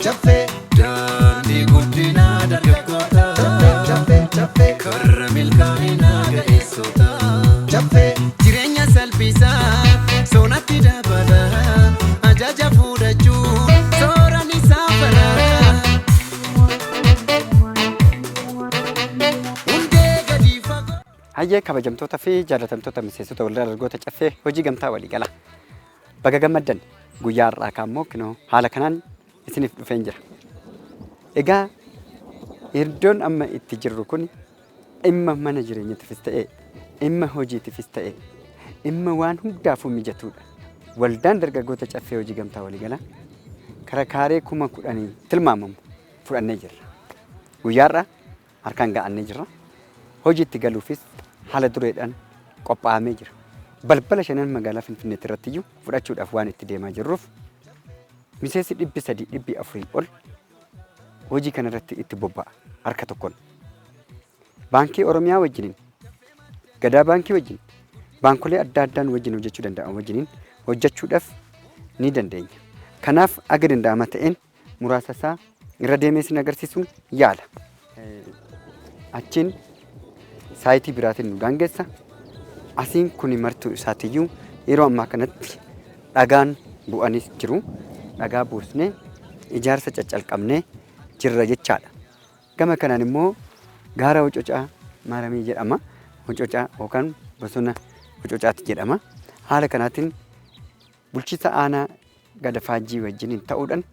chaffee daandii guddinaa dargaggoota chaffee karra milkaa'inaa ga'eessota chaffee jireenya salphisaa soonatti dabala ajaja fudhachuu sooraan isaa balaa hundee gadi fagoo. Hayyee kabajamtoota fi jaalatamtoota miseensota waldaa dargaggoota caffee hojii gamtaa walii gala. Baga gammaddan guyyaa har'aa kaammoo kinoo haala kanaan isiniif dhufeen jira. Egaa iddoon amma itti jirru kun dhimma mana jireenyaatiifis ta'e, dhimma hojiitiifis ta'e, dhimma waan hundaafuu mijatuudha. Waldaan dargaggoota caffee hojii gamtaa walii gala karaa kaaree 10,000 tilmaamamu fudhannee jirra. Guyyaa har'aa harkaan ga'annee jirra. Hojiitti galuufis haala dureedhaan qophaa'amee jira. Balbala shanan magaalaa Finfinneetti irratti iyyuu fudhachuudhaaf waan itti deemaa jirruuf miseensi 300 400 ol hojii kanarratti itti bobba'a harka tokkoon. Baankii Oromiyaa wajjiniin, Gadaa Baankii wajjin, baankolee adda addaan wajjin hojjechuu danda'an wajjiniin hojjechuudhaaf ni dandeenya. Kanaaf aga danda'ama ta'een muraasa isaa irra deemee isin agarsiisuun yaala. Achiin saayitii biraatiin nu daangeessa. Asiin kun martuu isaatiyyuu yeroo ammaa kanatti dhagaan bu'anis jiru. Dhagaa buusnee ijaarsa caccalqabnee jirra jechaadha. Gama kanaan immoo gaara Wococaa Maaramii jedhama. Wococaa yookaan bosona Wococaatti jedhama. Haala kanaatiin bulchiinsa aanaa Gadafaajii wajjiniin ta'uudhaan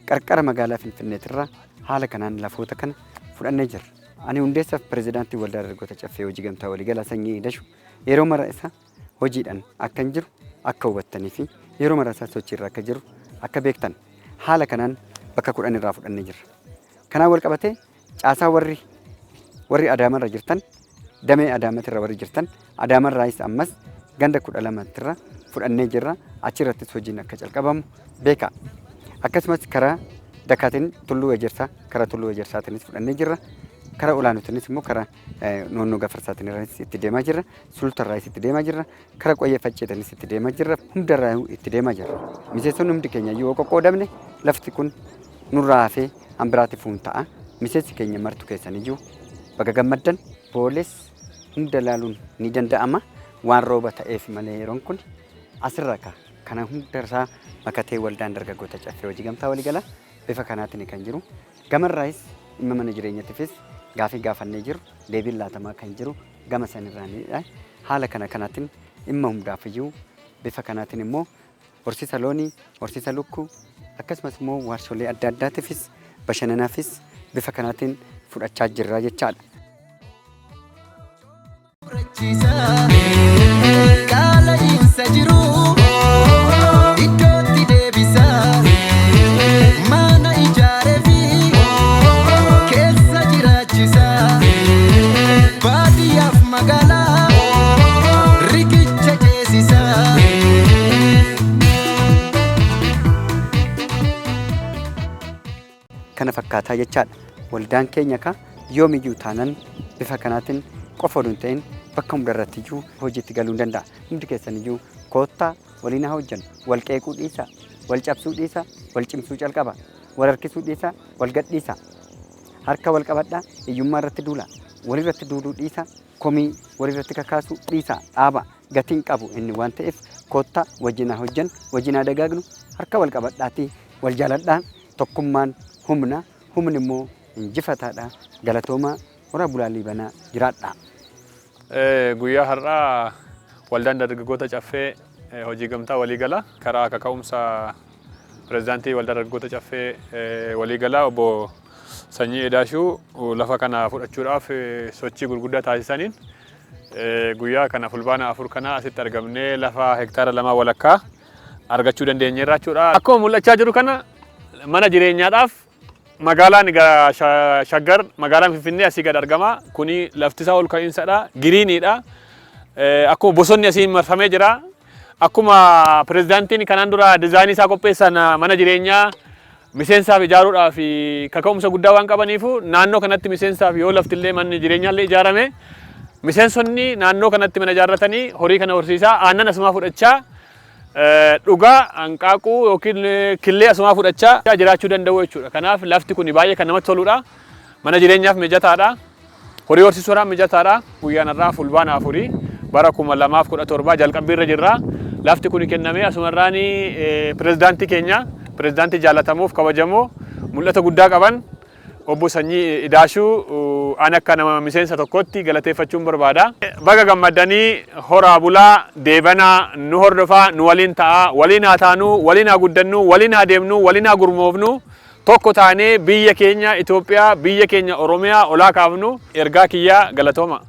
qarqara magaalaa Finfinneetirraa haala kanaan lafoota kana fudhannee jirra. Ani hundeessaaf pirezidaantii waldaa dargaggoota caffee hojii gamtaa walii galaa Sanyii Dashu yeroo mara isaa hojiidhaan akka hin jiru akka hubattanii fi yeroo mara isaa sochiirra akka jiru akka beektan haala kanaan bakka 10 irraa fudhannee jirra. Kanaan wal qabatee caasaa warri Adaamarra jirtan damee Adaamatirra warri jirtan Adaamarraayis ammas ganda 12 irra fudhannee jirra. Achirrattis hojiin akka calqabamu beeka. Akkasumas karaa Dakaatiin Tulluu Ejersaa karaa Tulluu Ejersaatiinis fudhannee jirra. Karaa olaanootiinis immoo karaa Noonnoo Gafarsaatiin itti deemaa jirra. Sultarraayis itti deemaa jirra. Karaa Qoyyee Facceetiinis itti deemaa jirra. Hundarraa itti deemaa jirra. Miseensonni hundi keenya yoo qoqqoodamne lafti kun nurraa hafee hambiraatiif ta'a. Miseensi keenya martu keessaniyyuu baga gammaddan. Booles hunda laaluun ni danda'ama. Waan rooba ta'eef malee yeroon kun asirra kana hundarraa makatee waldaan dargaggoota caffee hojii gamtaa walii gala bifa kanaatiin kan jiru. Gamarraayis dhimma mana jireenyaatiifis gaafii gaafannee jiru deebiin laatamaa kan jiru gama sanirraanidha. Haala kanaatiin dhimma hundaafiyyuu bifa kanaatiin immoo horsiisa loonii, horsiisa lukkuu akkasumas immoo warsholee adda addaatiifis bashannanaafis bifa kanaatiin fudhachaa jirra jechaadha. Qaala'insa jiru iddootti deebisa mana ijaaree fi keessa jiraachisa baadiyyaaf magaalaa riqicha ceesisa. Kana fakkaataa jechaadha. Waldaan keenya yoomiyyuu taanan bifa kanaatiin qofa osoo hin ta'in bakka hundarrattiyyuu hojiitti galuu danda'a. Hundi keessaniyyuu koottaa waliin haa hojjennu. Wal qeequu dhiisaa, wal cabsuu dhiisaa, wal cimsuu calqaba, wal harkisuu dhiisaa, wal gadhiisaa. Harka wal qabadhaa, hiyyummaa irratti duulaa, walirratti duuluu dhiisaa, komii walirratti kakaasuu dhiisaa, dhaabaa. Gatiin qabu inni waan ta'eef koottaa wajjin haa hojjennu, wajjin haa dagaagnu, harka wal qabadhaatii wal jaaladhaa. Tokkummaan humna, humni immoo injifataadha. Galatoomaa warra bulaalii banaa jiraadhaa. Guyyaa har'aa waldaan dargaggoota caffee hojii gamtaa walii gala karaa kaka'umsa pirezidaantii waldaa dargaggoota caffee walii gala obbo Sanyii Dashuu lafa kana fudhachuudhaaf sochii gurguddaa taasisaniin guyyaa kana fulbaana 4 kana asitti argamnee lafa hektaara 2 walakkaa argachuu dandeenyeerra jechuudha. Akkuma mul'achaa jiru kana mana jireenyaadhaaf magaalaan Shaggar magaalaan Finfinnee asii gad argama. Kuni laftisaa ol ka'iinsadha, giriiniidha. Akkuma bosonni asii marfamee jira. Akkuma pirezidaantiin kanaan dura dizaayinii isaa qopheessan mana jireenyaa miseensaaf ijaaruudhaaf kaka'umsa guddaa waan qabaniifu naannoo kanatti miseensaaf yoo laftillee manni jireenyaallee ijaarame miseensonni naannoo kanatti mana ijaarratanii horii kana horsiisaa aannan asumaa fudhachaa dhugaa hanqaaquu yookiin killee asumaa fudhachaa jiraachuu danda'u jechuudha. Kanaaf lafti kun baay'ee kan namatti toludha. Mana jireenyaaf mijataadha. Horii horsiisuudhaaf mijataadha. Guyyaan irraa fulbaana 4 bara 2017 jalqabbii irra jirra. Lafti kun kennamee asumarraan pirezidaantii keenya pirezidaantii jaallatamuuf kabajamoo mul'ata guddaa qaban obbo Sanyii Idaashuu an akka nama miseensa tokkotti galateeffachuun barbaada. Baga gammadanii horaa bulaa deebanaa nu hordofaa nu waliin ta'aa waliin haa taanuu waliin haa guddannu waliin haa deemnu waliin haa gurmoofnu tokko taanee biyya keenya Itoophiyaa biyya keenya Oromiyaa olaa kaafnu ergaa kiyyaa galatooma.